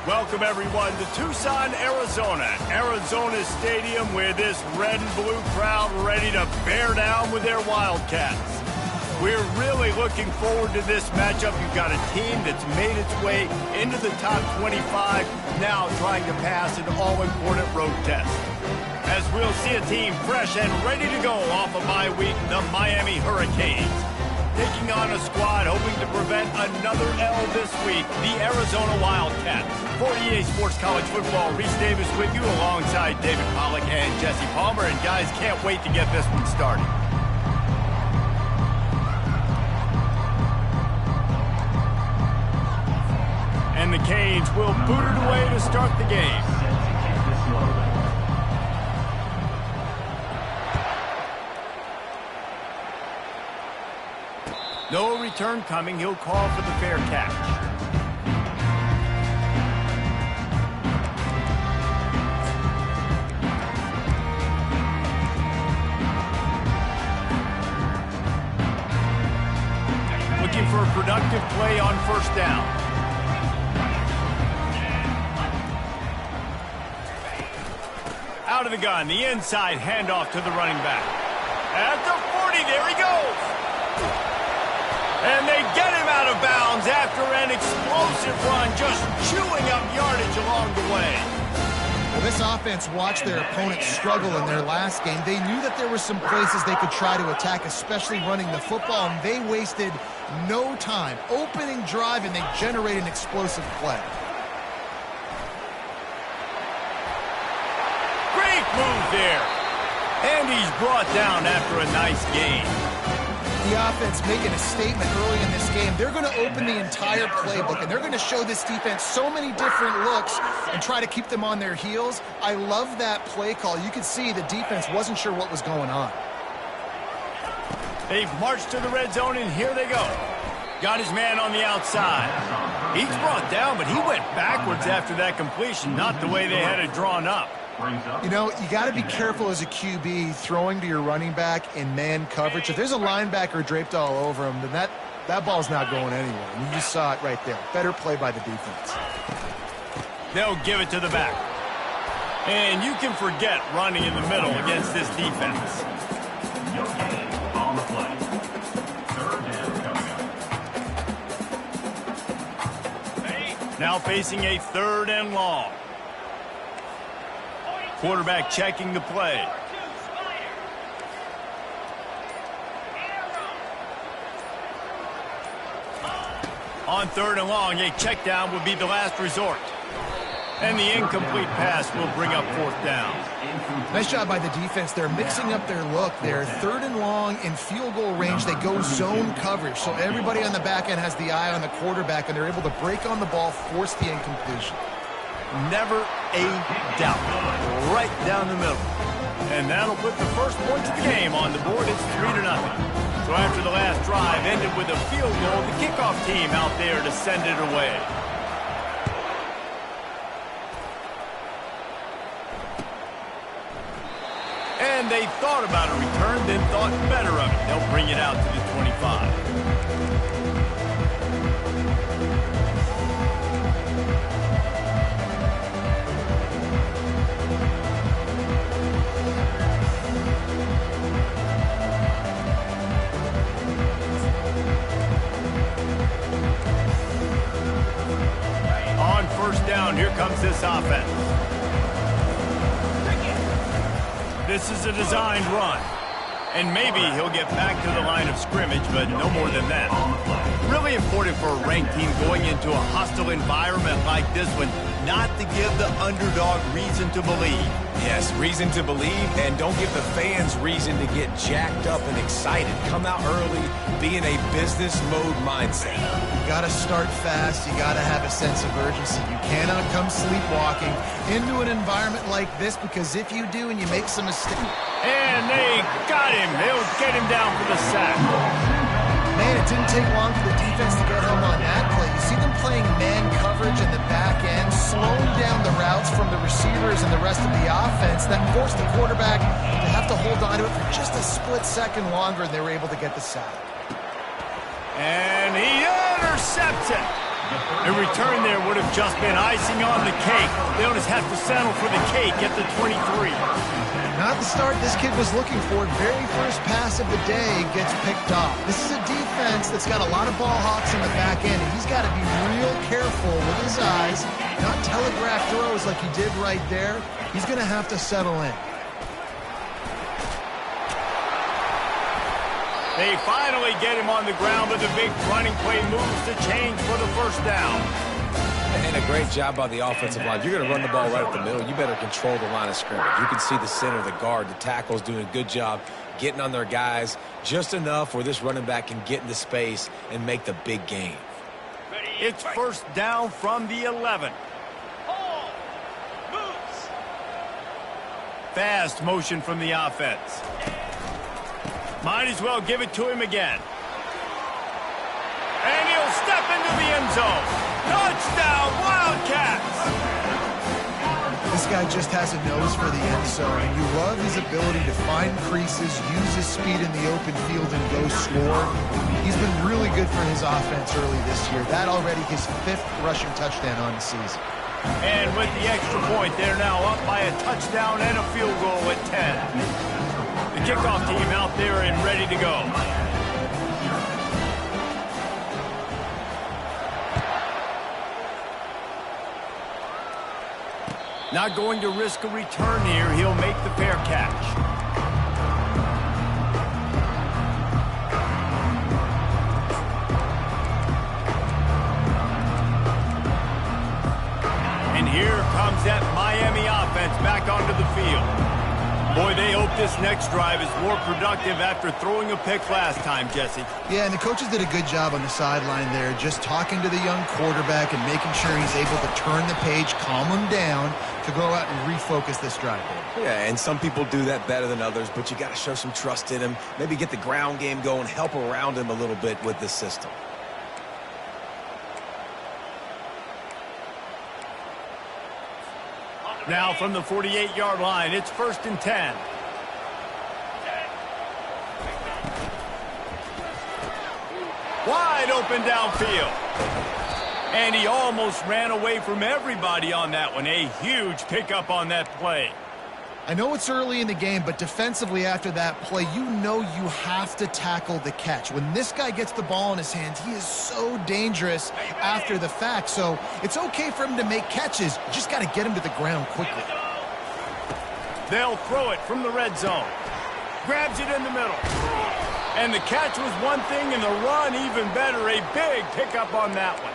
Welcome, everyone, to Tucson, Arizona. Arizona Stadium with this red and blue crowd ready to bear down with their Wildcats. We're really looking forward to this matchup. You've got a team that's made its way into the top 25, now trying to pass an all-important road test. As we'll see a team fresh and ready to go off a bye week, the Miami Hurricanes. Taking on a squad hoping to prevent another L this week, the Arizona Wildcats. For EA Sports College Football, Reese Davis with you alongside David Pollack and Jesse Palmer. And guys, can't wait to get this one started. And the Canes will boot it away to start the game. No return coming. He'll call for the fair catch. Looking for a productive play on first down. Out of the gun, the inside handoff to the running back. At the 40, there he goes. And they get him out of bounds after an explosive run, just chewing up yardage along the way. Well, this offense watched their opponents struggle in their last game. They knew that there were some places they could try to attack, especially running the football, and they wasted no time. Opening drive, and they generate an explosive play. Great move there. And he's brought down after a nice gain. The offense making a statement early in this game. They're going to open the entire playbook, and they're going to show this defense so many different looks and try to keep them on their heels. I love that play call. You could see the defense wasn't sure what was going on. They've marched to the red zone, and here they go. Got his man on the outside. He's brought down, but he went backwards after that completion, not the way they had it drawn up. You know, you got to be careful as a QB throwing to your running back in man coverage. If there's a linebacker draped all over him, then that ball's not going anywhere. And you just saw it right there. Better play by the defense. They'll give it to the back. And you can forget running in the middle against this defense. On the play. Third down coming up. Now facing a third and long. Quarterback checking the play. On third and long, a check down would be the last resort. And the incomplete pass will bring up fourth down. Nice job by the defense. They're mixing up their look. They're third and long in field goal range. They go zone coverage. So everybody on the back end has the eye on the quarterback, and they're able to break on the ball, force the incompletion. Never a doubt. Right down the middle. And that'll put the first points of the game on the board. It's 3-0. So after the last drive ended with a field goal, the kickoff team out there to send it away. And they thought about a return, then thought better of it. They'll bring it out to the 25. Down, here comes this offense. This is a designed run. And maybe he'll get back to the line of scrimmage, but no more than that. Really important for a ranked team going into a hostile environment like this one, not to give the underdog reason to believe. Yes, reason to believe, and don't give the fans reason to get jacked up and excited. Come out early, be in a business mode mindset. You got to start fast. You got to have a sense of urgency. You cannot come sleepwalking into an environment like this, because if you do and you make some mistakes... And they got him. They'll get him down for the sack. Man, it didn't take long for the defense to get home on that play. You see them playing man coverage in the back end, slowing down the routes from the receivers and the rest of the offense. That forced the quarterback to have to hold on to it for just a split second longer, and they were able to get the sack. And he intercepts it. A return there would have just been icing on the cake. They'll just have to settle for the cake at the 23. Not the start this kid was looking for. Very first pass of the day gets picked off. This is a defense that's got a lot of ball hawks in the back end, and he's got to be real careful with his eyes, not telegraph throws like he did right there. He's going to have to settle in. They finally get him on the ground, but the big running play moves to change for the first down. And a great job by the offensive line. If you're going to run the ball right up the middle, you better control the line of scrimmage. You can see the center, the guard, the tackles doing a good job getting on their guys just enough where this running back can get into space and make the big game. It's first down from the 11. Fast motion from the offense. Might as well give it to him again. And he'll step into the end zone. Touchdown, Wildcats! This guy just has a nose for the end zone, and you love his ability to find creases, use his speed in the open field, and go score. He's been really good for his offense early this year. That already his 5th rushing touchdown on the season. And with the extra point, they're now up by a touchdown and a field goal at 10. The kickoff team out there and ready to go. Not going to risk a return here. He'll make the fair catch. And here comes that Miami offense back onto the field. Boy, they hope this next drive is more productive after throwing a pick last time, Jesse. Yeah, and the coaches did a good job on the sideline there, just talking to the young quarterback and making sure he's able to turn the page, calm him down, to go out and refocus this drive. Yeah, and some people do that better than others, but you got to show some trust in him, maybe get the ground game going, help around him a little bit with this system. Now from the 48-yard line, it's 1st and 10. Wide open downfield. And he almost ran away from everybody on that one. A huge pickup on that play. I know it's early in the game, but defensively after that play, you know you have to tackle the catch. When this guy gets the ball in his hands, he is so dangerous after the fact. So it's okay for him to make catches. You just got to get him to the ground quickly. They'll throw it from the red zone. Grabs it in the middle. And the catch was one thing, and the run even better. A big pickup on that one.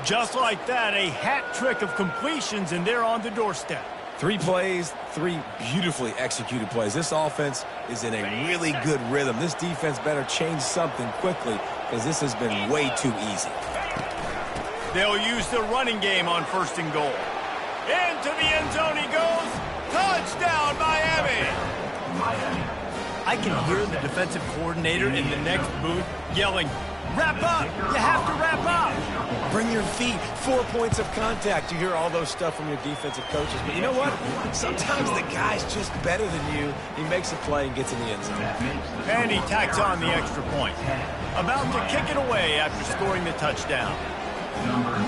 Just like that, a hat trick of completions, and they're on the doorstep. 3 plays, 3 beautifully executed plays. This offense is in a really good rhythm. This defense better change something quickly because this has been way too easy. They'll use the running game on 1st and goal. Into the end zone he goes. Touchdown, Miami! I can hear the defensive coordinator in the next booth yelling, "Wrap up! You have to wrap up!" Bring your feet, 4 points of contact. You hear all those stuff from your defensive coaches. But you know what? Sometimes the guy's just better than you. He makes a play and gets in the end zone. And he tacks on the extra point. About to kick it away after scoring the touchdown. Number 19,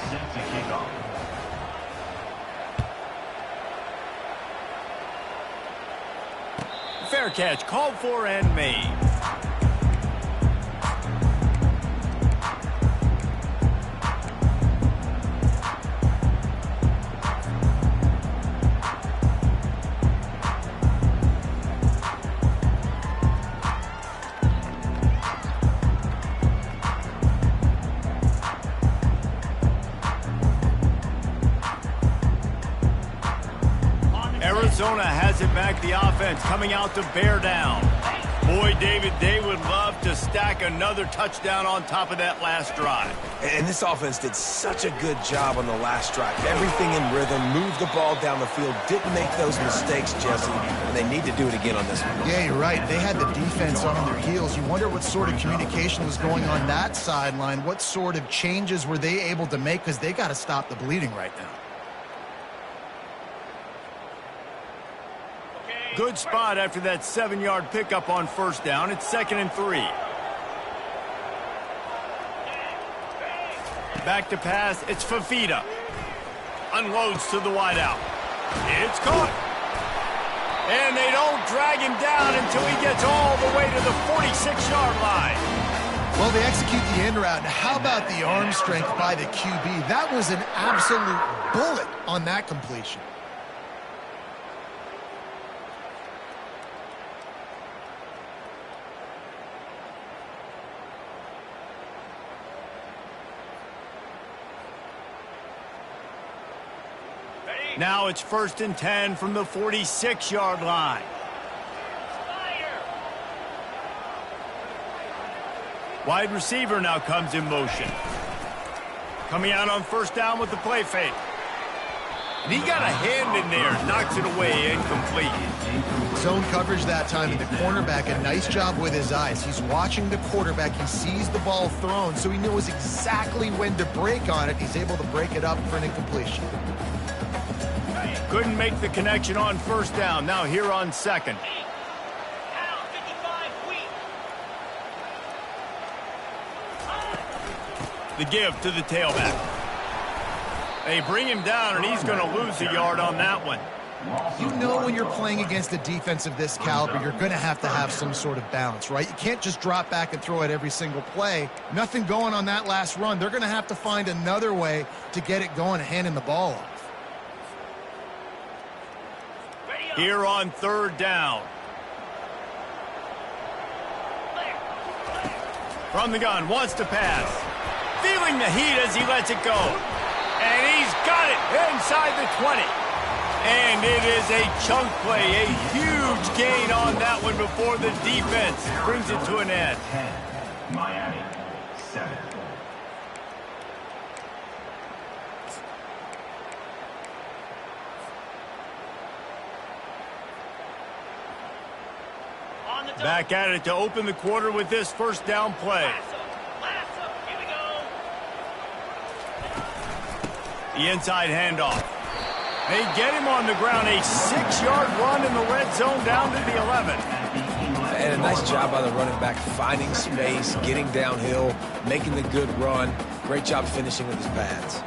set to kick off. Fair catch called for and made. Arizona has it back, the offense coming out to bear down. Boy, David, they would love to stack another touchdown on top of that last drive. And this offense did such a good job on the last drive. Everything in rhythm, moved the ball down the field, didn't make those mistakes, Jesse, and they need to do it again on this one. Yeah, you're right. They had the defense on their heels. You wonder what sort of communication was going on that sideline. What sort of changes were they able to make, because they got to stop the bleeding right now. Good spot after that 7-yard pickup on 1st down. It's 2nd and 3. Back to pass, it's Fafita. Unloads to the wideout. It's caught. And they don't drag him down until he gets all the way to the 46-yard line. Well, they execute the end route. Now, how about the arm strength by the QB? That was an absolute bullet on that completion. Now it's 1st and 10 from the 46-yard line. Wide receiver now comes in motion. Coming out on 1st down with the play fake. And he got a hand in there, knocks it away, incomplete. Zone coverage that time, and the cornerback, a nice job with his eyes. He's watching the quarterback. He sees the ball thrown, so he knows exactly when to break on it. He's able to break it up for an incompletion. Couldn't make the connection on 1st down. Now here on 2nd. The give to the tailback. They bring him down, and he's going to lose a yard on that one. You know when you're playing against a defense of this caliber, you're going to have some sort of balance, right? You can't just drop back and throw it every single play. Nothing going on that last run. They're going to have to find another way to get it going and handing the ball off. Here on 3rd down. From the gun, wants to pass. Feeling the heat as he lets it go. And he's got it inside the 20. And it is a chunk play, a huge gain on that one before the defense brings it to an end. 10, Miami, 7. Back at it to open the quarter with this 1st down play. The inside handoff. They get him on the ground. A 6-yard run in the red zone down to the 11. And a nice job by the running back, finding space, getting downhill, making the good run. Great job finishing with his pads.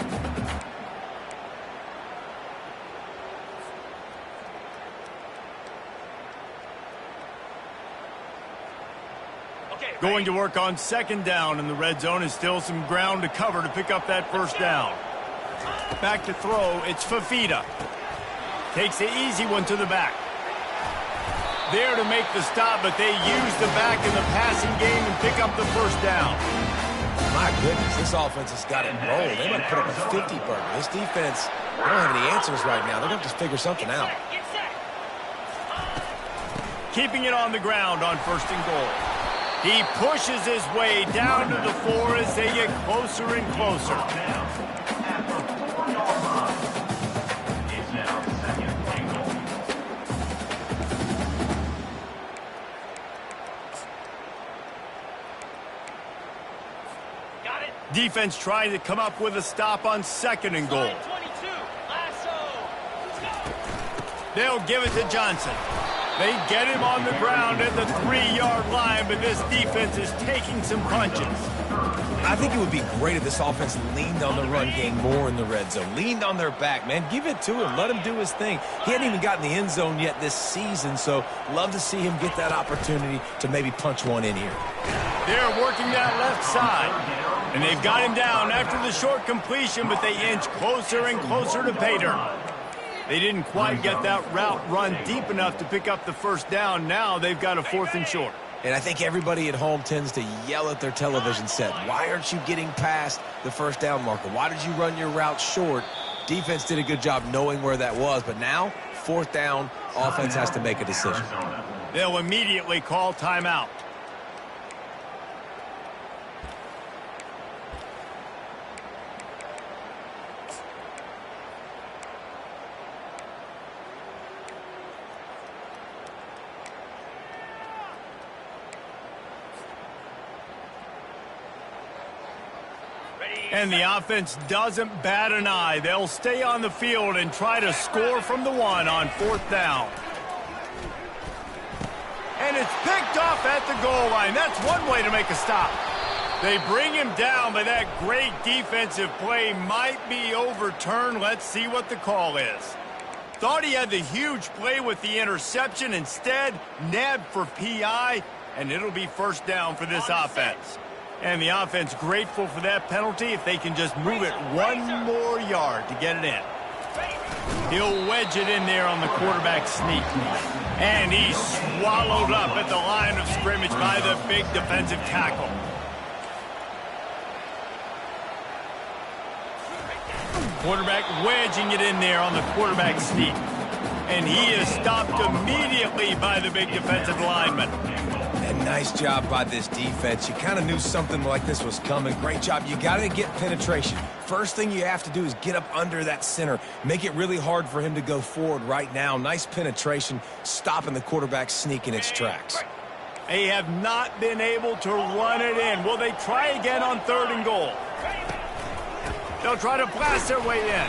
Going to work on 2nd down in the red zone. Is still some ground to cover to pick up that 1st down. Back to throw, it's Fafita. Takes the easy one to the back. There to make the stop, but they use the back in the passing game and pick up the 1st down. My goodness, this offense has got it rolled. They might put up a 50-burger. This defense, they don't have any answers right now. They're going to have to figure something out. Keeping it on the ground on 1st and goal. He pushes his way down to the 4 as they get closer and closer. Defense trying to come up with a stop on 2nd and goal. They'll give it to Johnson. They get him on the ground at the 3-yard line, but this defense is taking some punches. I think it would be great if this offense leaned on the run game more in the red zone. Leaned on their back, man. Give it to him. Let him do his thing. He hadn't even gotten the end zone yet this season, so love to see him get that opportunity to maybe punch one in here. They're working that left side, and they've got him down after the short completion, but they inch closer and closer to pay dirt. They didn't quite get that route run deep enough to pick up the 1st down. Now they've got a 4th and short. And I think everybody at home tends to yell at their television set. Why aren't you getting past the 1st down marker? Why did you run your route short? Defense did a good job knowing where that was. But now, 4th down, offense has to make a decision. They'll immediately call timeout. And the offense doesn't bat an eye. They'll stay on the field and try to score from the 1 on 4th down. And it's picked off at the goal line. That's one way to make a stop. They bring him down, but that great defensive play might be overturned. Let's see what the call is. Thought he had the huge play with the interception. Instead, nabbed for PI, and it'll be first down for this offense. And the offense grateful for that penalty if they can just move it one more yard to get it in. He'll wedge it in there on the quarterback sneak. And he's swallowed up at the line of scrimmage by the big defensive tackle. Quarterback wedging it in there on the quarterback sneak. And he is stopped immediately by the big defensive lineman. And nice job by this defense. You kind of knew something like this was coming. Great job. You got to get penetration. First thing you have to do is get up under that center. Make it really hard for him to go forward right now. Nice penetration, stopping the quarterback sneak in its tracks. They have not been able to run it in. Will they try again on 3rd and goal? They'll try to blast their way in.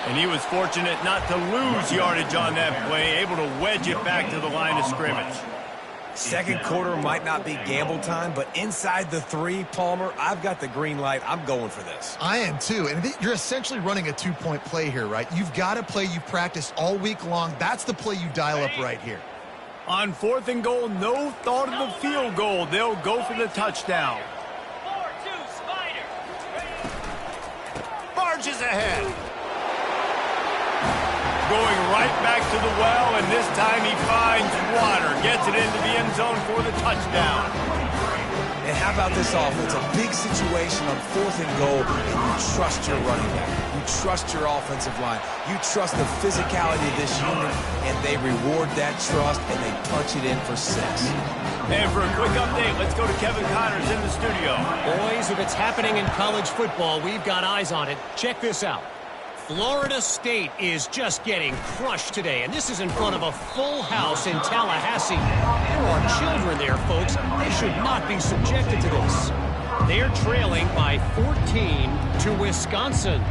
And he was fortunate not to lose yardage on that play, able to wedge it back to the line of scrimmage. Second quarter might not be gamble time, but inside the 3, Palmer, I've got the green light. I'm going for this. I am too. And you're essentially running a 2-point play here, right? You've got a play you've practiced all week long. That's the play you dial up right here. On 4th and goal, no thought of the field goal. They'll go for the touchdown. 4-2 Spider. Marches ahead. Going right back to the well, and this time he finds water. Gets it into the end zone for the touchdown. And how about this offense? A big situation on 4th and goal, and you trust your running back. You trust your offensive line. You trust the physicality of this unit, and they reward that trust, and they punch it in for 6. And for a quick update, let's go to Kevin Connors in the studio. Boys, if it's happening in college football, we've got eyes on it. Check this out. Florida State is just getting crushed today, and this is in front of a full house in Tallahassee. There are children there, folks. They should not be subjected to this. They're trailing by 14 to Wisconsin.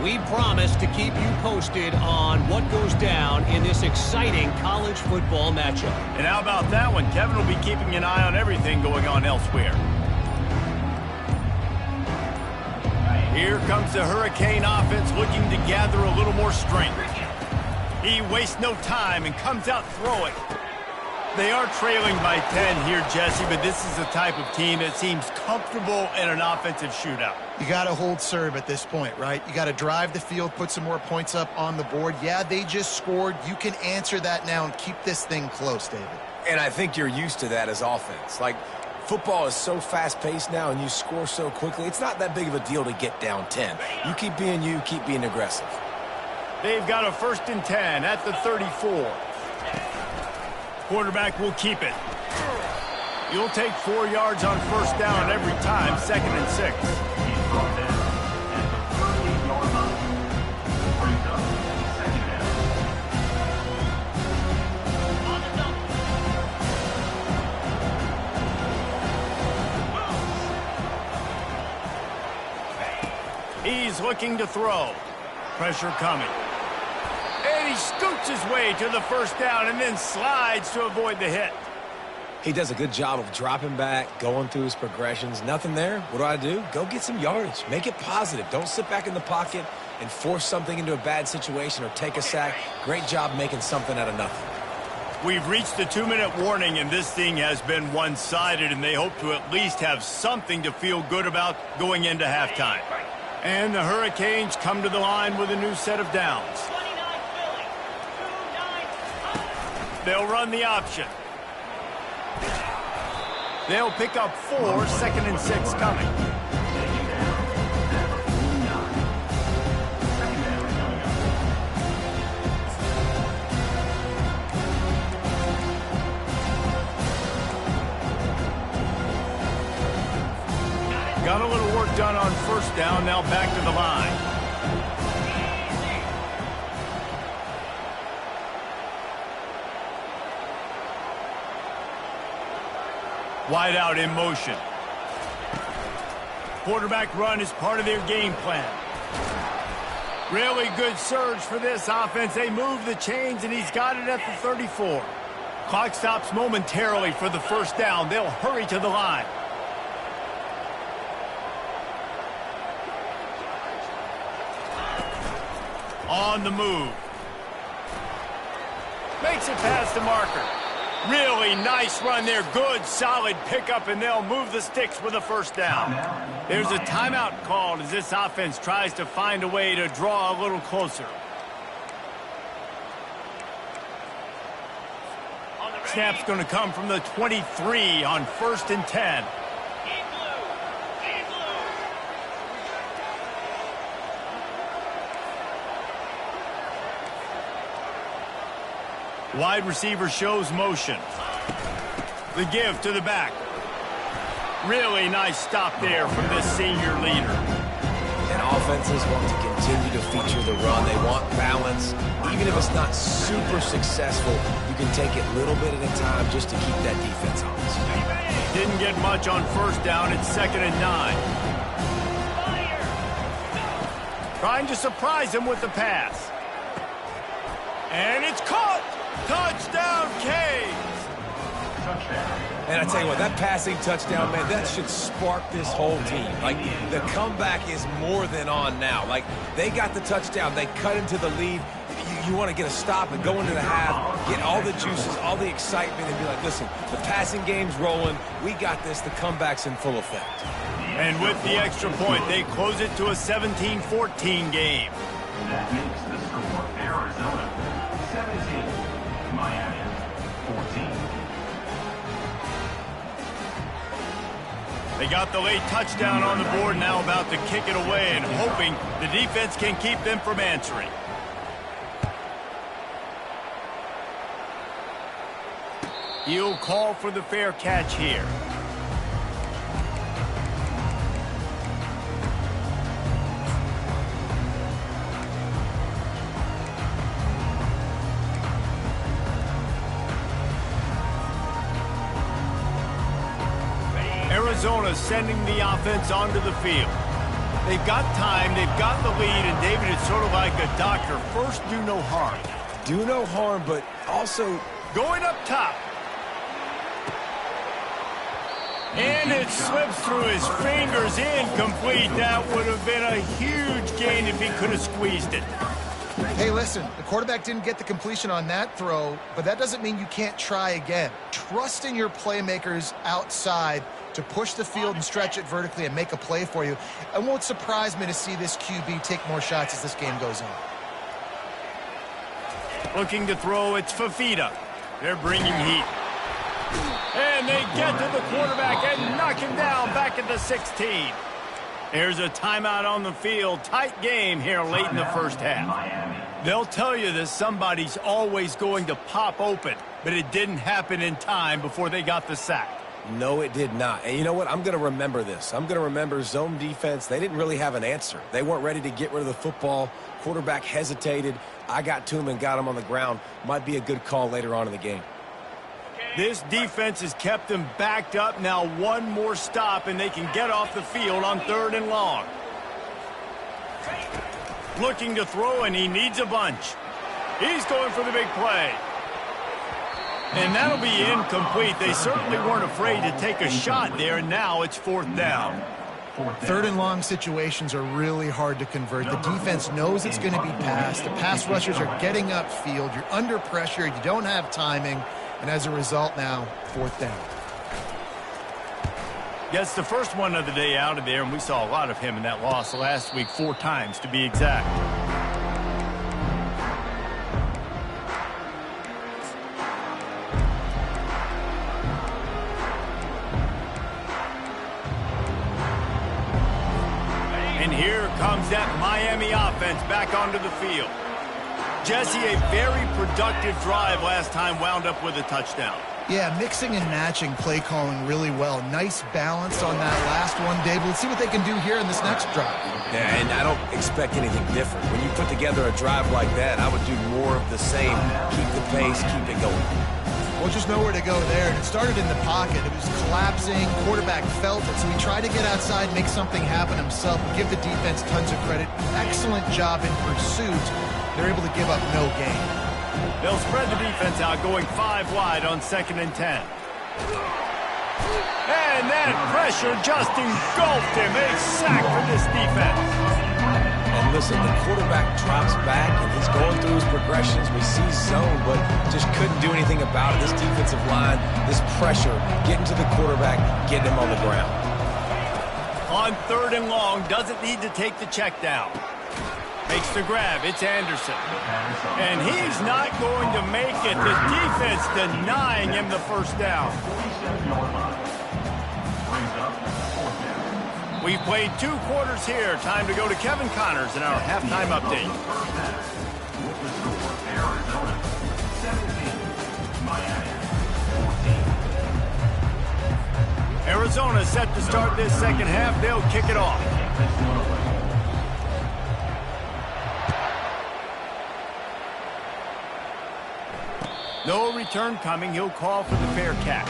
We promise to keep you posted on what goes down in this exciting college football matchup. And how about that one? Kevin will be keeping an eye on everything going on elsewhere. Here comes the Hurricane offense looking to gather a little more strength. He wastes no time and comes out throwing. They are trailing by 10 here, Jesse, but this is the type of team that seems comfortable in an offensive shootout. You got to hold serve at this point, right? You got to drive the field, put some more points up on the board. Yeah, they just scored. You can answer that now and keep this thing close, David. And I think you're used to that as offense. Like, football is so fast-paced now and you score so quickly, it's not that big of a deal to get down 10. You keep being aggressive. They've got a 1st and 10 at the 34. Quarterback will keep it. You'll take 4 yards on 1st down every time, 2nd and 6. He's looking to throw. Pressure coming. And he scoots his way to the 1st down and then slides to avoid the hit. He does a good job of dropping back, going through his progressions. Nothing there. What do? Go get some yardage. Make it positive. Don't sit back in the pocket and force something into a bad situation or take a sack. Great job making something out of nothing. We've reached the 2-minute warning, and this thing has been one-sided, and they hope to at least have something to feel good about going into halftime. And the Hurricanes come to the line with a new set of downs. They'll run the option. They'll pick up 4, 2nd and 6 coming. Got a little work done on 1st down, now back to the line. Wide out in motion. Quarterback run is part of their game plan. Really good surge for this offense. They move the chains, and he's got it at the 34. Clock stops momentarily for the 1st down. They'll hurry to the line. On the move. Makes it past the marker. Really nice run there. Good, solid pickup, and they'll move the sticks with a first down. There's a timeout called as this offense tries to find a way to draw a little closer. Snap's going to come from the 23 on 1st and 10. Wide receiver shows motion. The give to the back. Really nice stop there from this senior leader. And offenses want to continue to feature the run. They want balance. Even if it's not super successful, you can take it little bit at a time just to keep that defense honest. Didn't get much on 1st down. It's 2nd and 9. Trying to surprise him with the pass. And it's caught. Touchdown, Canes! And I tell you what, that passing touchdown, man, that should spark this whole team. Like, the comeback is more than on now. Like, they got the touchdown. They cut into the lead. You want to get a stop and go into the half, get all the juices, all the excitement, and be like, listen, the passing game's rolling. We got this. The comeback's in full effect. And with the extra point, they close it to a 17-14 game. That makes the score Arizona 17, Miami 14. They got the late touchdown on the board, now about to kick it away and hoping the defense can keep them from answering. He'll call for the fair catch here. Arizona sending the offense onto the field. They've got time, they've got the lead, and David, it's sort of like a doctor. First, do no harm. Do no harm, but also going up top. And it slips through his fingers, incomplete. That would have been a huge gain if he could have squeezed it. Hey, listen, the quarterback didn't get the completion on that throw, but that doesn't mean you can't try again. Trust in your playmakers outside to push the field and stretch it vertically and make a play for you. It won't surprise me to see this QB take more shots as this game goes on. Looking to throw, it's Fafita. They're bringing heat. And they get to the quarterback and knock him down back at the 16. There's a timeout on the field. Tight game here late in the first half. They'll tell you that somebody's always going to pop open, but it didn't happen in time before they got the sack. No, it did not. And you know what? I'm going to remember this. I'm going to remember zone defense. They didn't really have an answer. They weren't ready to get rid of the football. Quarterback hesitated. I got to him and got him on the ground. Might be a good call later on in the game. This defense has kept them backed up. Now one more stop, and they can get off the field on 3rd and long. Looking to throw, and he needs a bunch. He's going for the big play. And that'll be incomplete. They certainly weren't afraid to take a shot there, and now it's 4th down. 3rd and long situations are really hard to convert. The defense knows it's going to be passed. The pass rushers are getting upfield. You're under pressure. You don't have timing. And as a result now, 4th down. Gets the first one of the day out of there, and we saw a lot of him in that loss last week, 4 times to be exact. And here comes that Miami offense back onto the field. Jesse, a very productive drive last time, wound up with a touchdown. Yeah, mixing and matching play calling really well. Nice balance on that last one, Dave. Let's see what they can do here in this next drive. Yeah, and I don't expect anything different. When you put together a drive like that, I would do more of the same. Keep the pace, keep it going. Well, just nowhere to go there. It started in the pocket. It was collapsing. Quarterback felt it, so he tried to get outside, make something happen himself. Give the defense tons of credit. Excellent job in pursuit. They're able to give up no gain. They'll spread the defense out, going 5 wide on 2nd and 10. And that pressure just engulfed him. A sack for this defense. And And listen, the quarterback drops back, and he's going through his progressions. We see zone, but just couldn't do anything about it. This defensive line, this pressure, getting to the quarterback, getting him on the ground. On 3rd and long, doesn't need to take the check down. Makes the grab. It's Anderson. And he's not going to make it. The defense denying him the first down. We've played 2 quarters here. Time to go to Kevin Connors in our halftime update. Arizona set to start this second half. They'll kick it off. No return coming. He'll call for the fair catch.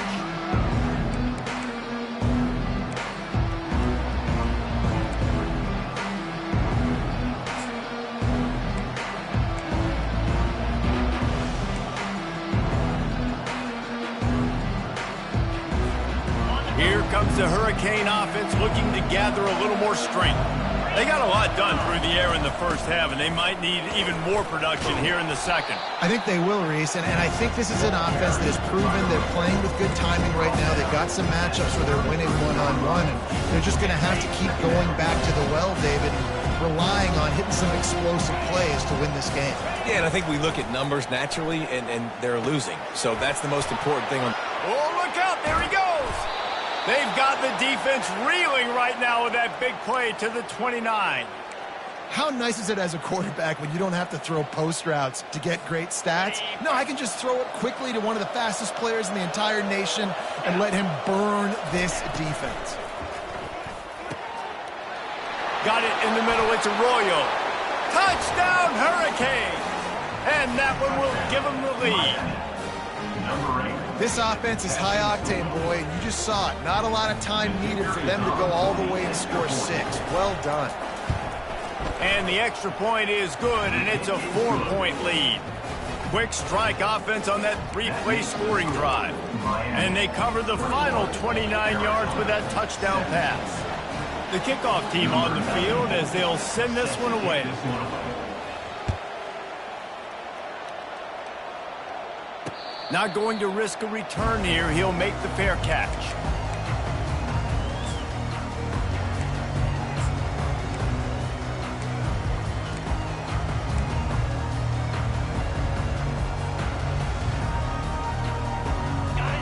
Here comes the Hurricane offense looking to gather a little more strength. They got a lot done through the air in the first half, and they might need even more production here in the second. I think they will, Reese, and I think this is an offense that has proven they're playing with good timing right now. They've got some matchups where they're winning one-on-one, and they're just going to have to keep going back to the well, David, and relying on hitting some explosive plays to win this game. Yeah, and I think we look at numbers naturally, and they're losing. So that's the most important thing. Oh, look out. There he goes. They've got the defense reeling right now with that big play to the 29. How nice is it as a quarterback when you don't have to throw post routes to get great stats? No, I can just throw it quickly to one of the fastest players in the entire nation and let him burn this defense. Got it in the middle. It's Arroyo. Touchdown, Hurricane. And that one will give them the lead. This offense is high octane, boy, and you just saw it. Not a lot of time needed for them to go all the way and score 6. Well done. And the extra point is good, and it's a 4-point lead. Quick strike offense on that 3-play scoring drive. And they cover the final 29 yards with that touchdown pass. The kickoff team on the field as they'll send this one away. Not going to risk a return here. He'll make the fair catch.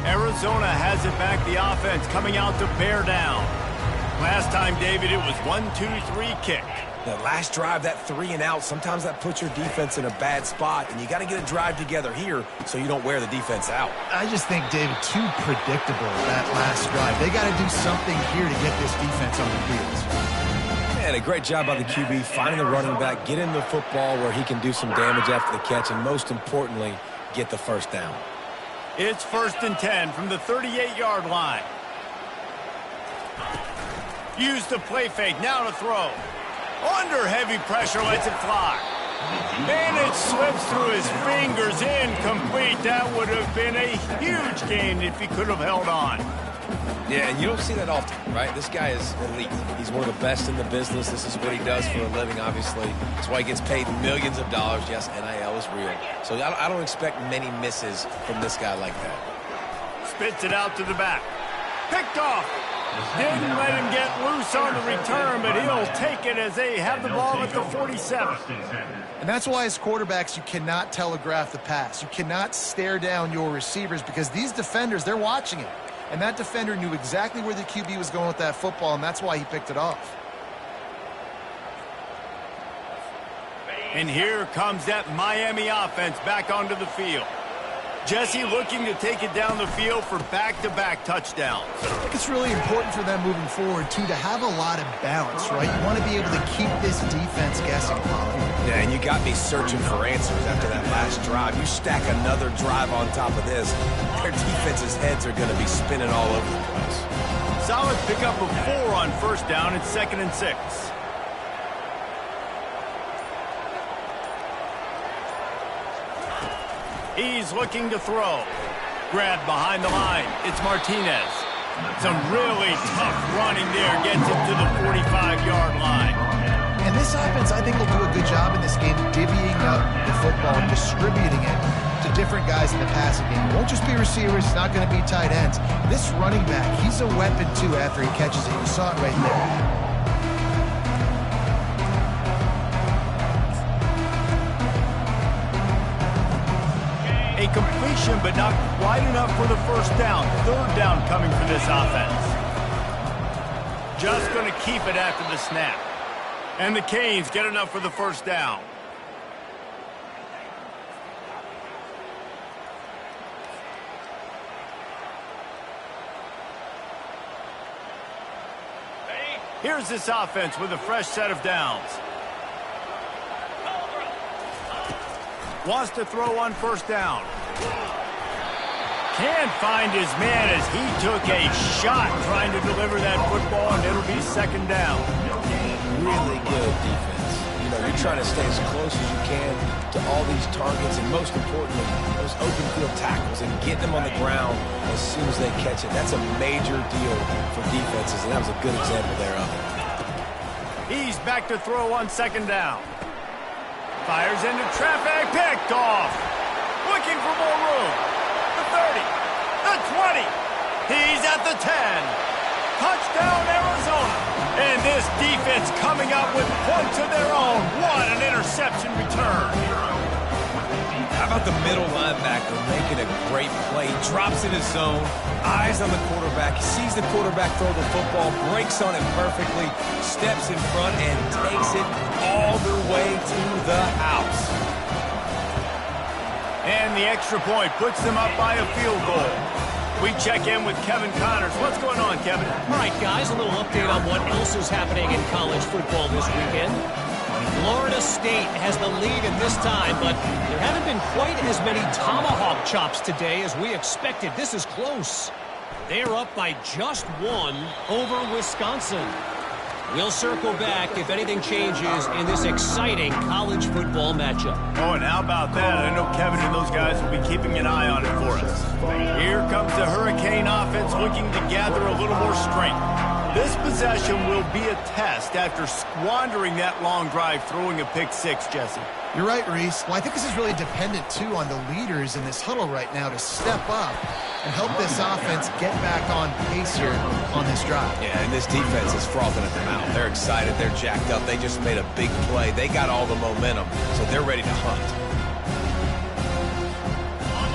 Arizona has it back. The offense coming out to bear down. Last time, David, it was 1-2-3 kick. The last drive, that 3 and out, sometimes that puts your defense in a bad spot, and you got to get a drive together here so you don't wear the defense out. I just think, David, too predictable that last drive. They got to do something here to get this defense on the field. And a great job by the QB, finding the running back, get him the football where he can do some damage after the catch, and most importantly, get the first down. It's 1st and 10 from the 38-yard line. Use the play fake, now to throw. Under heavy pressure, lets it fly. And it slips through his fingers, incomplete. That would have been a huge gain if he could have held on. Yeah, and you don't see that often, right? This guy is elite. He's one of the best in the business. This is what he does for a living, obviously. That's why he gets paid millions of dollars. Yes, NIL is real. So I don't expect many misses from this guy like that. Spits it out to the back. Picked off. Didn't let him get loose on the return, but he'll take it as they have the ball at the 47. And that's why as quarterbacks you cannot telegraph the pass. You cannot stare down your receivers because these defenders, they're watching it. And that defender knew exactly where the QB was going with that football, and that's why he picked it off. And here comes that Miami offense back onto the field. Jesse looking to take it down the field for back-to-back touchdowns. I think it's really important for them moving forward, too, to have a lot of balance, right? You want to be able to keep this defense guessing, Colin. Yeah, and you got me searching for answers after that last drive. You stack another drive on top of this, their defense's heads are going to be spinning all over the place. Solid pickup of 4 on first down. It's 2nd and 6. He's looking to throw. Grabbed behind the line. It's Martinez. Some really tough running there. Gets him to the 45-yard line. And this offense, I think, will do a good job in this game divvying up the football and distributing it to different guys in the passing game. It won't just be receivers. It's not going to be tight ends. This running back, he's a weapon, too, after he catches it. You saw it right there. A completion, but not quite enough for the first down. Third down coming for this offense. Just going to keep it after the snap. And the Canes get enough for the first down. Here's this offense with a fresh set of downs. Wants to throw on first down. Can't find his man as he took a shot trying to deliver that football, and it'll be second down. Really good defense. You know, you're trying to stay as close as you can to all these targets, and most importantly, those open field tackles and getting them on the ground as soon as they catch it. That's a major deal for defenses, and that was a good example there of it. He's back to throw on second down. Fires into traffic, picked off. Looking for more room. The 30, the 20. He's at the 10. Touchdown, Arizona. And this defense coming up with points of their own. What an interception return. How about the middle linebacker making a great play? Drops in his zone, eyes on the quarterback, sees the quarterback throw the football, breaks on it perfectly, steps in front, and takes it all the way to the house. And the extra point puts them up by a field goal. We check in with Kevin Connors. What's going on, Kevin? All right, guys, a little update on what else is happening in college football this weekend. Florida State has the lead in this time, but there haven't been quite as many tomahawk chops today as we expected. This is close. They're up by just one over Wisconsin. We'll circle back if anything changes in this exciting college football matchup. Oh, and how about that? I know Kevin and those guys will be keeping an eye on it for us. Here comes the Hurricane offense looking to gather a little more strength. This possession will be a test after squandering that long drive, throwing a pick six, Jesse. You're right, Reese. Well, I think this is really dependent, too, on the leaders in this huddle right now to step up and help this offense get back on pace here on this drive. Yeah, and this defense is frothing at the mouth. They're excited. They're jacked up. They just made a big play. They got all the momentum, so they're ready to hunt.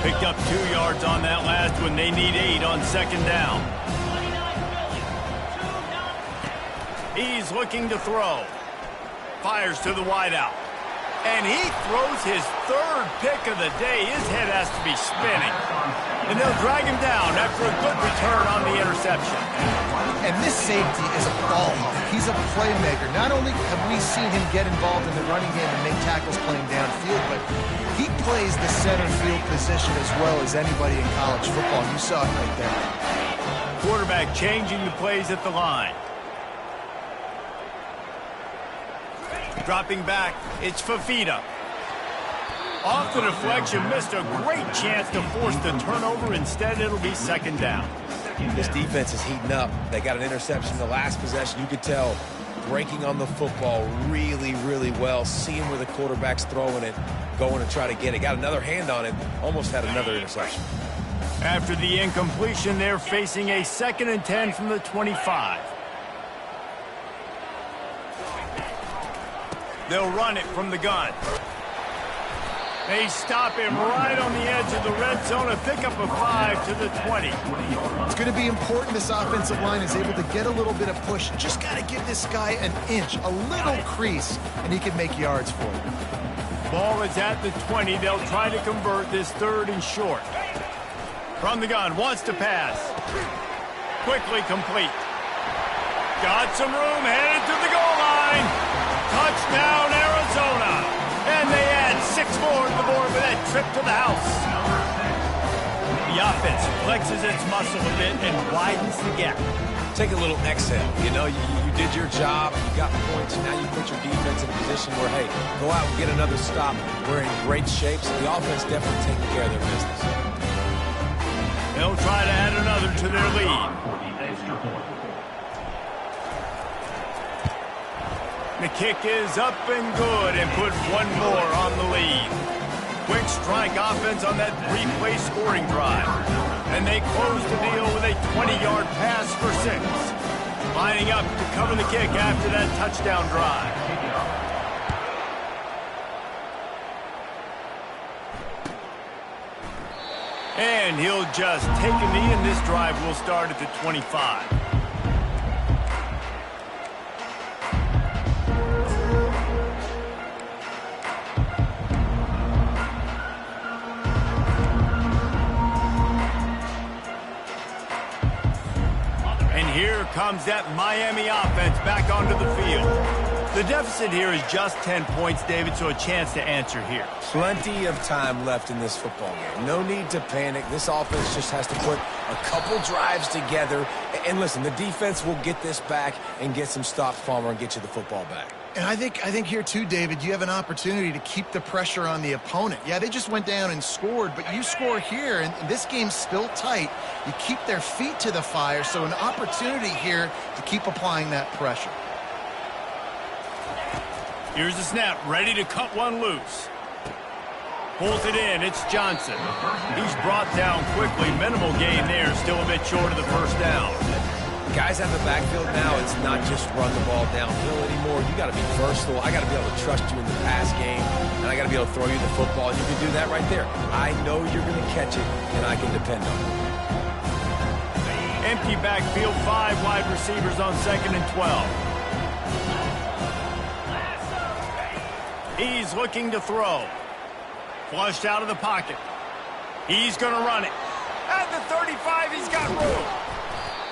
Picked up 2 yards on that last one. They need 8 on second down. He's looking to throw. Fires to the wideout. And he throws his third pick of the day. His head has to be spinning. And they'll drag him down after a good return on the interception. And this safety is a ball hawk. He's a playmaker. Not only have we seen him get involved in the running game and make tackles playing downfield, but he plays the center field position as well as anybody in college football. You saw it right there. Quarterback changing the plays at the line. Dropping back, it's Fafita. Off the deflection, missed a great chance to force the turnover. Instead, it'll be second down. This defense is heating up. They got an interception the last possession. You could tell breaking on the football really, really well. Seeing where the quarterback's throwing it, going to try to get it. Got another hand on it, almost had another interception. After the incompletion, they're facing a 2nd and 10 from the 25. They'll run it from the gun. They stop him right on the edge of the red zone. A pickup of 5 to the 20. It's going to be important this offensive line is able to get a little bit of push. Just got to give this guy an inch, a little crease, and he can make yards for it. Ball is at the 20. They'll try to convert this 3rd and short. From the gun, wants to pass. Quickly complete. Got some room, headed to the goal line. Touchdown, Arizona. And they add 6 more to the board with that trip to the house. The offense flexes its muscle a bit and widens the gap. Take a little exhale. You know, you did your job. You got points. Now you put your defense in a position where, hey, go out and get another stop. We're in great shape, so the offense definitely taking care of their business. They'll try to add another to their lead. The kick is up and good and puts one more on the lead. Quick strike offense on that three-play scoring drive. And they close the deal with a 20-yard pass for 6. Lining up to cover the kick after that touchdown drive. And he'll just take a knee, and this drive will start at the 25. Here comes that Miami offense back onto the field. The deficit here is just 10 points, David, so a chance to answer here. Plenty of time left in this football game. No need to panic. This offense just has to put a couple drives together. And listen, the defense will get this back and get some stops, Palmer, and get you the football back. And I think here too, David, you have an opportunity to keep the pressure on the opponent. Yeah, they just went down and scored, but you score here, and this game's still tight. You keep their feet to the fire, so an opportunity here to keep applying that pressure. Here's the snap, ready to cut one loose. Pulls it in, it's Johnson. He's brought down quickly, minimal gain there, still a bit short of the first down. Guys have the backfield now. It's not just run the ball downhill anymore. You got to be versatile. I got to be able to trust you in the pass game, and I got to be able to throw you the football, and you can do that right there. I know you're going to catch it, and I can depend on it. Empty backfield, 5 wide receivers on 2nd and 12. He's looking to throw. Flushed out of the pocket. He's going to run it. At the 35, he's got room.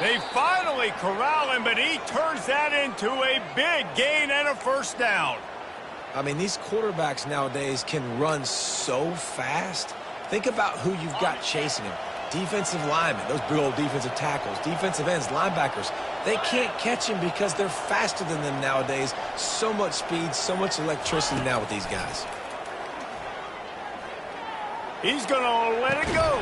They finally corral him, but he turns that into a big gain and a first down. I mean, these quarterbacks nowadays can run so fast. Think about who you've got chasing him. Defensive linemen, those big old defensive tackles, defensive ends, linebackers. They can't catch him because they're faster than them nowadays. So much speed, so much electricity now with these guys. He's going to let it go.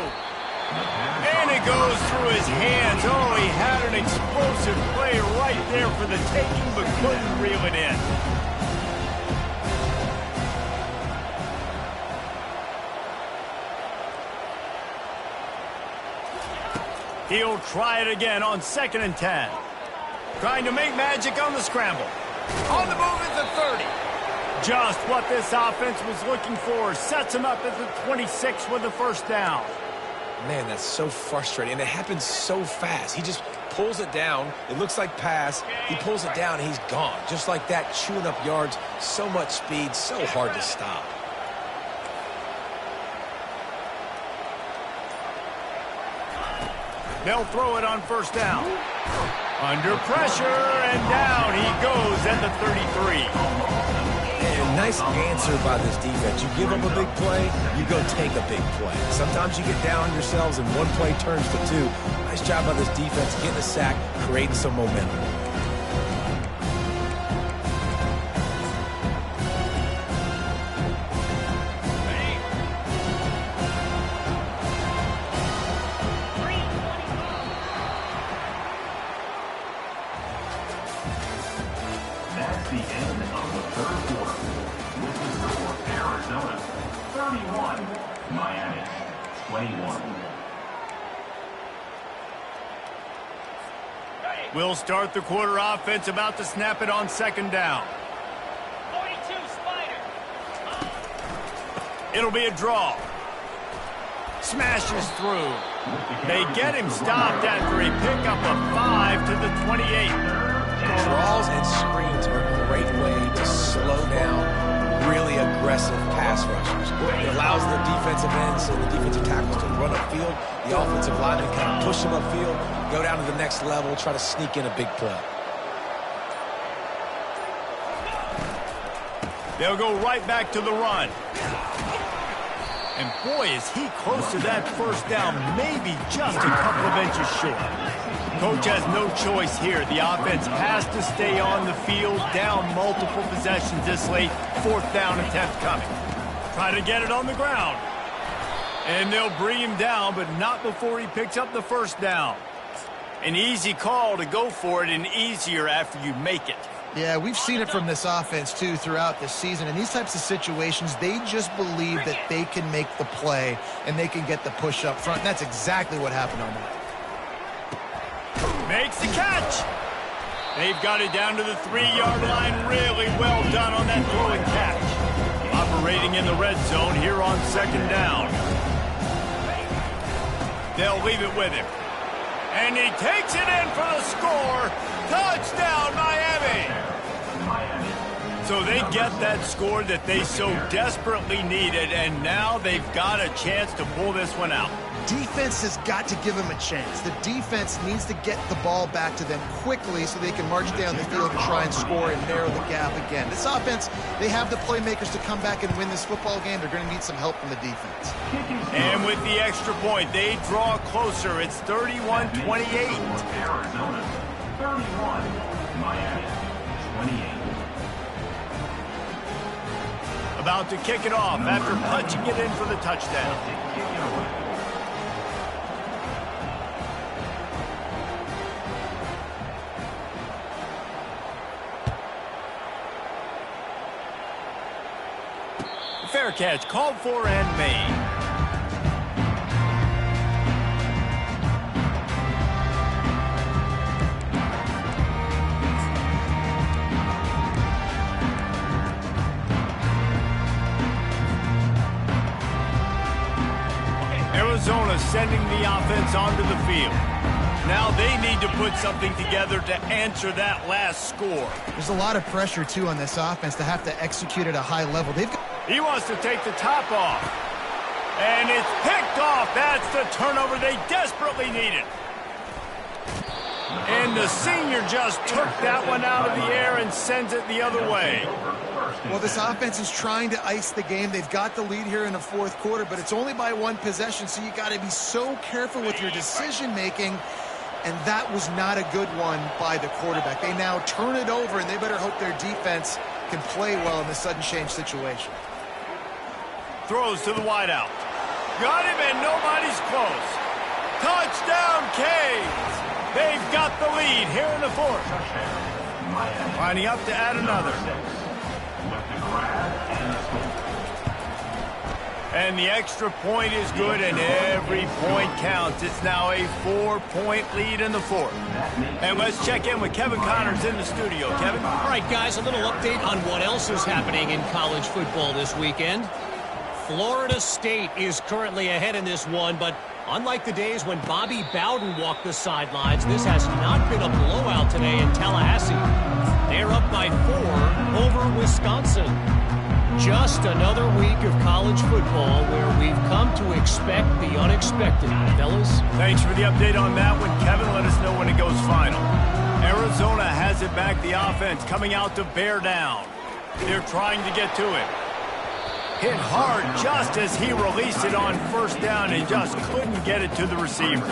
And it goes through his hands. Oh, he had an explosive play right there for the taking, but couldn't reel it in. He'll try it again on 2nd and 10. Trying to make magic on the scramble. On the move at the 30. Just what this offense was looking for. Sets him up at the 26 with the first down. Man, that's so frustrating, and it happens so fast. He just pulls it down. It looks like pass. He pulls it down, and he's gone. Just like that, chewing up yards. So much speed, so hard to stop. They'll throw it on first down. Under pressure, and down he goes at the 33. And nice answer by this defense. You give them a big play, you go take a big play. Sometimes you get down on yourselves and one play turns to 2. Nice job by this defense getting a sack, creating some momentum. That's the end of the third quarter. With the score, Arizona 31, Miami 21. We'll start the quarter offense, about to snap it on 2nd down. 42 Spider. It'll be a draw. Smashes through. They get him stopped after a pickup of 5 to the 28. Draws and screens are a great way to slow down really aggressive pass rushers. It allows the defensive ends and the defensive tackles to run upfield. The offensive linemen kind of push them upfield, go down to the next level, try to sneak in a big play. They'll go right back to the run. And boy, is he close to that first down, maybe just a couple of inches short. Coach has no choice here. The offense has to stay on the field, down multiple possessions this late. 4th down attempt coming. Try to get it on the ground. And they'll bring him down, but not before he picks up the first down. An easy call to go for it, and easier after you make it. Yeah, we've seen it from this offense, too, throughout this season. In these types of situations, they just believe that they can make the play and they can get the push up front. And that's exactly what happened on that. Makes the catch. They've got it down to the 3-yard line. Really well done on that throw and catch. Operating in the red zone here on 2nd down. They'll leave it with him. And he takes it in for the score. Touchdown, Miami. So they get that score that they so desperately needed, and now they've got a chance to pull this one out. Defense has got to give them a chance. The defense needs to get the ball back to them quickly so they can march down the field and try and score and narrow the gap again. This offense, they have the playmakers to come back and win this football game. They're going to need some help from the defense. And with the extra point, they draw closer. It's 31-28. Arizona 31, Miami 28. About to kick it off after punching it in for the touchdown. Fair catch, called for and made. Arizona sending the offense onto the field. Now they need to put something together to answer that last score. There's a lot of pressure, too, on this offense to have to execute at a high level. He wants to take the top off. And it's picked off. That's the turnover they desperately needed. And the senior just took that one out of the air and sends it the other way. Well, this offense is trying to ice the game. They've got the lead here in the 4th quarter, but it's only by 1 possession, so you got to be so careful with your decision-making. And that was not a good one by the quarterback. They now turn it over, and they better hope their defense can play well in this sudden change situation. Throws to the wideout. Got him, and nobody's close. Touchdown, Canes! They've got the lead here in the 4th. Lining up to add another. And the extra point is good, and every point counts. It's now a 4-point lead in the 4th. And let's check in with Kevin Connors in the studio. Kevin? All right, guys, a little update on what else is happening in college football this weekend. Florida State is currently ahead in this one, but unlike the days when Bobby Bowden walked the sidelines, this has not been a blowout today in Tallahassee. They're up by 4 over Wisconsin. Just another week of college football where we've come to expect the unexpected. Fellas? Thanks for the update on that one, Kevin. Let us know when it goes final. Arizona has it back, the offense coming out to bear down. They're trying to get to it. Hit hard just as he released it on 1st down and just couldn't get it to the receiver.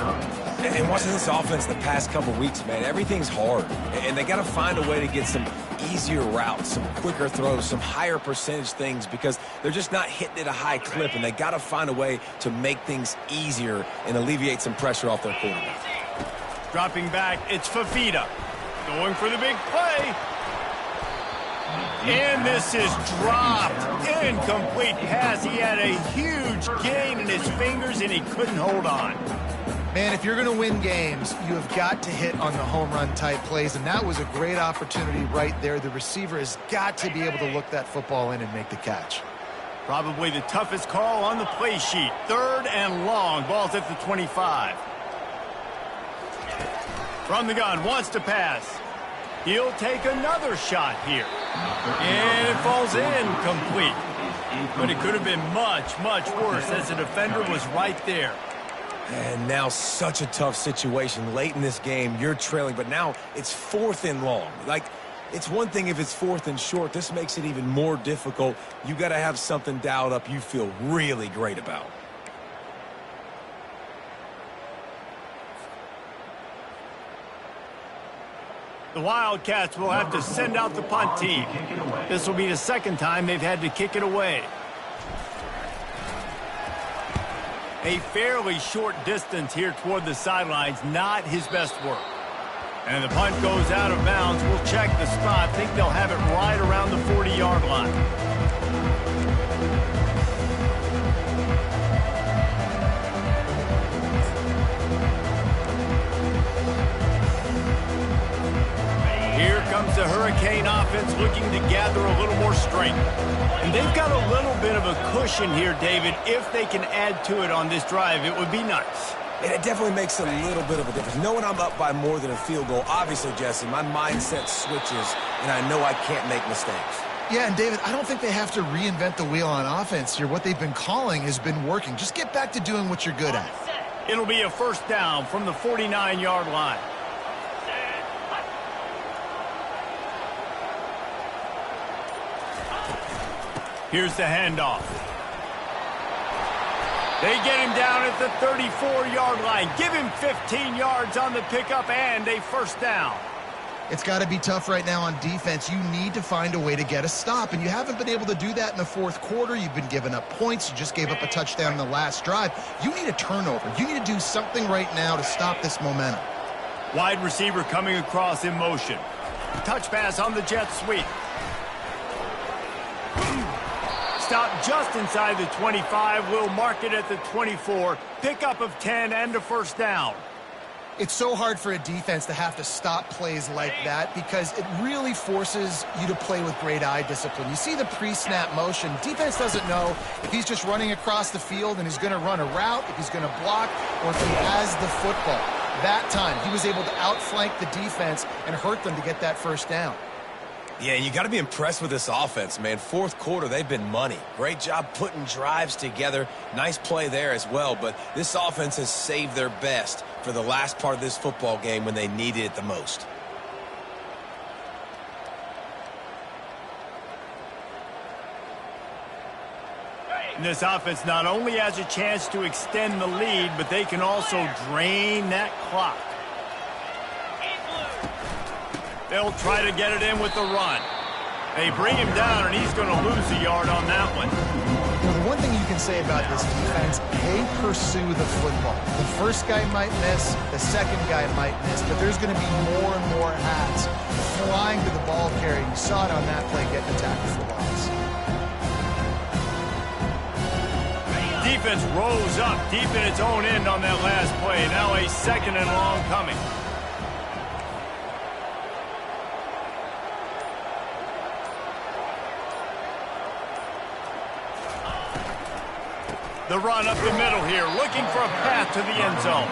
And watching this offense the past couple weeks, man, everything's hard. And they got to find a way to get some easier routes, some quicker throws, some higher percentage things because they're just not hitting at a high clip, and they got to find a way to make things easier and alleviate some pressure off their quarterback. Dropping back, it's Fafita. Going for the big play. And this is dropped. Incomplete pass. He had a huge gain in his fingers, and he couldn't hold on. Man, if you're going to win games, you have got to hit on the home run type plays, and that was a great opportunity right there. The receiver has got to be able to look that football in and make the catch. Probably the toughest call on the play sheet. 3rd and long. Ball's at the 25. From the gun, wants to pass. He'll take another shot here. And it falls incomplete. But it could have been much, much worse as the defender was right there. And now such a tough situation. Late in this game, you're trailing, but now it's 4th and long. Like, it's one thing if it's 4th and short. This makes it even more difficult. You got to have something dialed up you feel really great about. The Wildcats will have to send out the punt team. This will be the 2nd time they've had to kick it away. A fairly short distance here toward the sidelines, not his best work. And the punt goes out of bounds. We'll check the spot. Think they'll have it right around the 40-yard line. Here comes the Hurricane offense looking to gather a little more strength. And they've got a little bit of a cushion here, David. If they can add to it on this drive, it would be nice. And it definitely makes a little bit of a difference. Knowing I'm up by more than a field goal, obviously, Jesse, my mindset switches, and I know I can't make mistakes. Yeah, and David, I don't think they have to reinvent the wheel on offense here. What they've been calling has been working. Just get back to doing what you're good at. It'll be a first down from the 49-yard line. Here's the handoff. They get him down at the 34-yard line. Give him 15 yards on the pickup and a first down. It's got to be tough right now on defense. You need to find a way to get a stop, and you haven't been able to do that in the fourth quarter. You've been giving up points. You just gave up a touchdown in the last drive. You need a turnover. You need to do something right now to stop this momentum. Wide receiver coming across in motion. Touch pass on the jet sweep. Stop just inside the 25. We'll mark it at the 24. Pickup of 10 and a first down. It's so hard for a defense to have to stop plays like that because it really forces you to play with great eye discipline. You see the pre-snap motion. Defense doesn't know if he's just running across the field and he's going to run a route, if he's going to block, or if he has the football. That time, he was able to outflank the defense and hurt them to get that first down. Yeah, you got to be impressed with this offense, man. Fourth quarter, they've been money. Great job putting drives together. Nice play there as well, but this offense has saved their best for the last part of this football game when they needed it the most. This offense not only has a chance to extend the lead, but they can also drain that clock. They'll try to get it in with the run. They bring him down, and he's going to lose a yard on that one. Well, the one thing you can say about this defense, they pursue the football. The first guy might miss, the second guy might miss, but there's going to be more and more hats flying to the ball carrier. You saw it on that play, getting the tackle for loss. Defense rose up deep in its own end on that last play. Now a second and long coming. The run up the middle here, looking for a path to the end zone.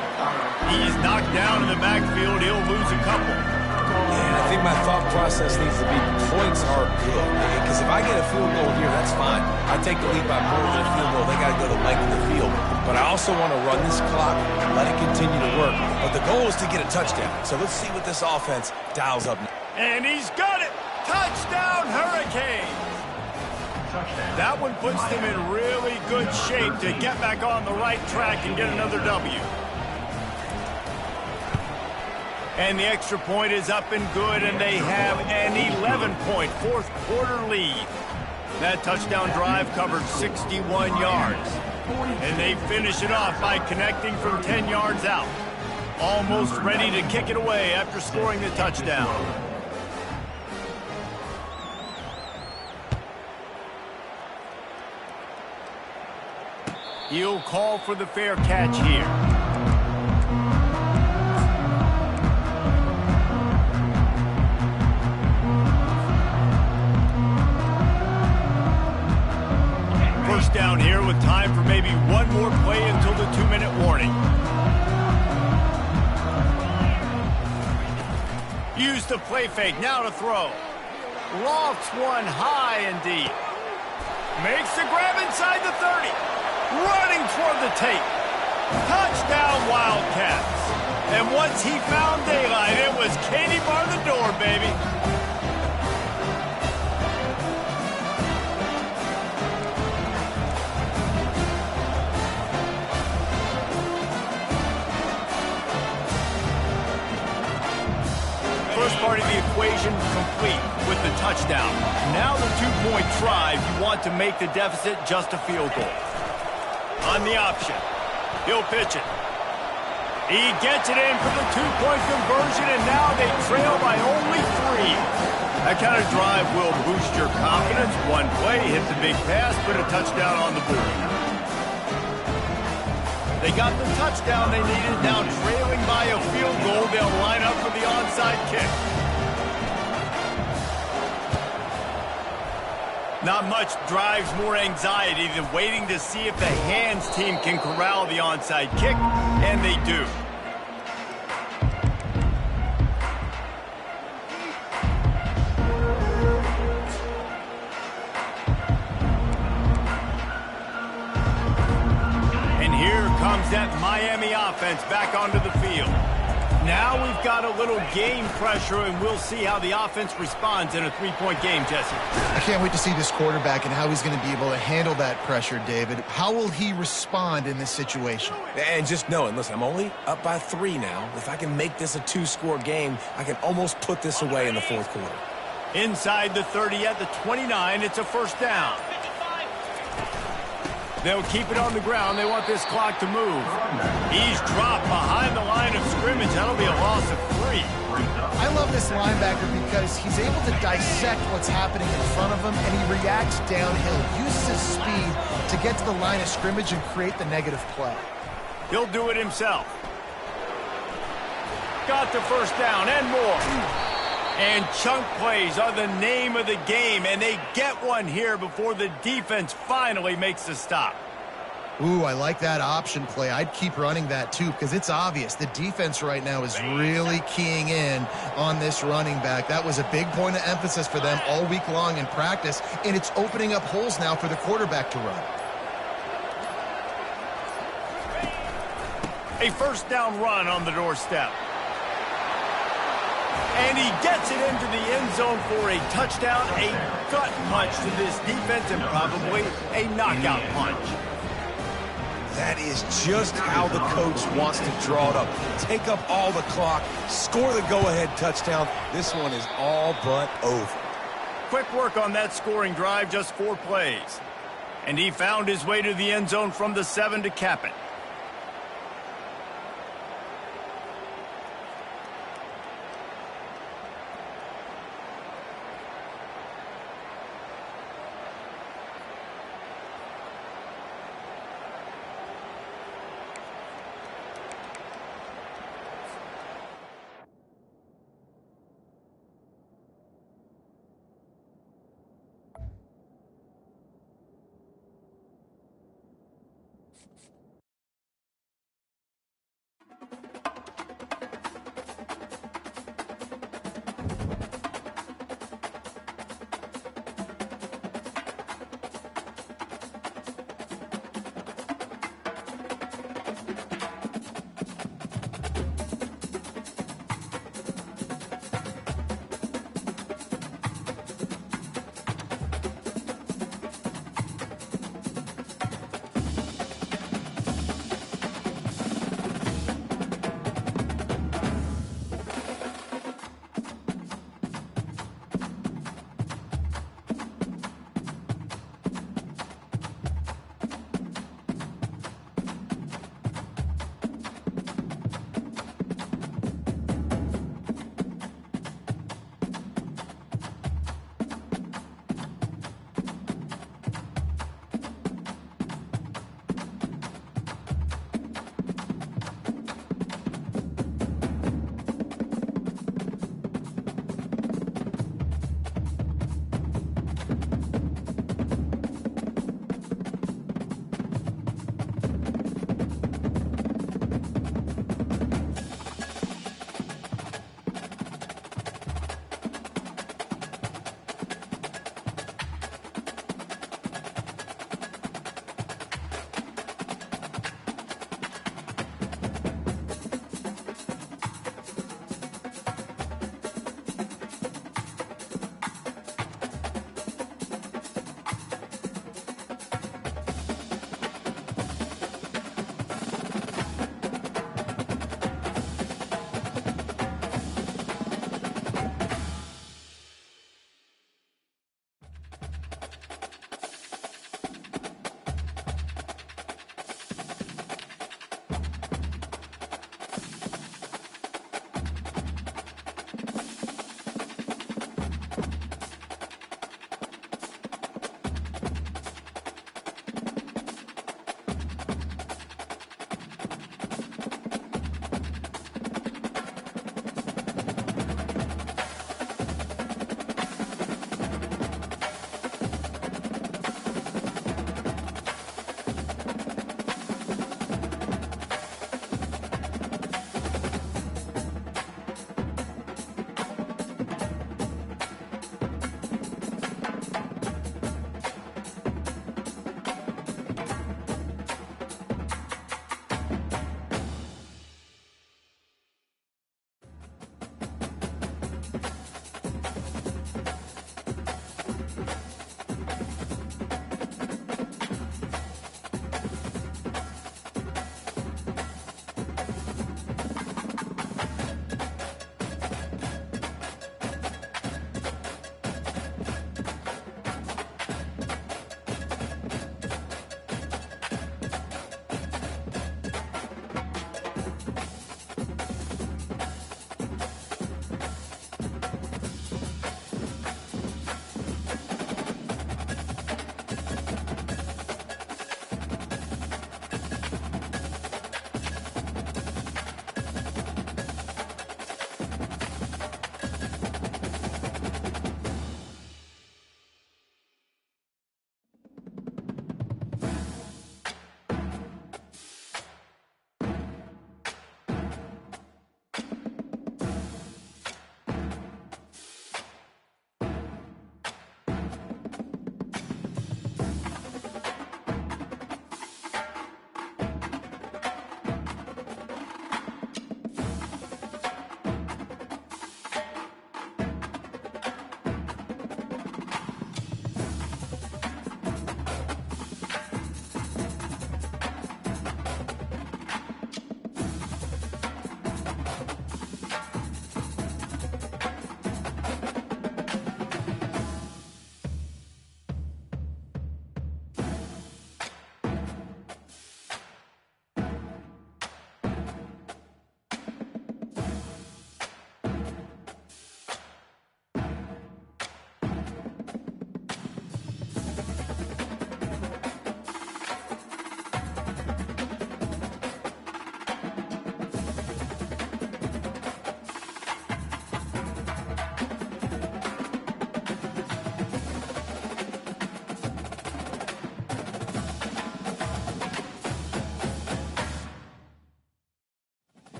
He's knocked down in the backfield. He'll lose a couple. Yeah, I think my thought process needs to be points are good. Because if I get a field goal here, that's fine. I take the lead by more than a field goal. They got to go the length of the field. But I also want to run this clock, let it continue to work. But the goal is to get a touchdown. So let's see what this offense dials up. And he's got it. Touchdown, Hurricane. That one puts them in really good shape to get back on the right track and get another W. And the extra point is up and good, and they have an 11-point fourth quarter lead. That touchdown drive covered 61 yards. And they finish it off by connecting from 10 yards out. Almost ready to kick it away after scoring the touchdown. He'll call for the fair catch here. First down here with time for maybe one more play until the 2-minute warning. Use the play fake, now to throw. Lofts one high and deep. Makes the grab inside the 30. Running toward the tape. Touchdown, Wildcats. And once he found daylight, it was Katie bar the door, baby. First part of the equation complete with the touchdown. Now the 2-point try. You want to make the deficit just a field goal. On the option, he'll pitch it. He gets it in for the two-point conversion, and now they trail by only 3. That kind of drive will boost your confidence. One play, hit the big pass, put a touchdown on the board. They got the touchdown they needed. Now trailing by a field goal, they'll line up for the onside kick. Not much drives more anxiety than waiting to see if the hands team can corral the onside kick, and they do. And here comes that Miami offense back onto the field. Now we've got a little game pressure, and we'll see how the offense responds in a 3-point game, Jesse. I can't wait to see this quarterback and how he's going to be able to handle that pressure, David. How will he respond in this situation? And just knowing, listen, I'm only up by 3 now. If I can make this a 2-score game, I can almost put this away in the fourth quarter. Inside the 30 at the 29, it's a first down. They'll keep it on the ground. They want this clock to move. He's dropped behind the line of scrimmage. That'll be a loss of 3. I love this linebacker because he's able to dissect what's happening in front of him, and he reacts downhill, uses his speed to get to the line of scrimmage and create the negative play. He'll do it himself. Got the first down and more. And chunk plays are the name of the game, and they get one here before the defense finally makes the stop. Ooh, I like that option play. I'd keep running that too because it's obvious the defense right now is really keying in on this running back. That was a big point of emphasis for them all week long in practice, and it's opening up holes now for the quarterback to run. A first down run on the doorstep. And he gets it into the end zone for a touchdown, a gut punch to this defense, and probably a knockout punch. That is just how the coach wants to draw it up. Take up all the clock, score the go-ahead touchdown. This one is all but over. Quick work on that scoring drive, just 4 plays. And he found his way to the end zone from the 7 to cap it.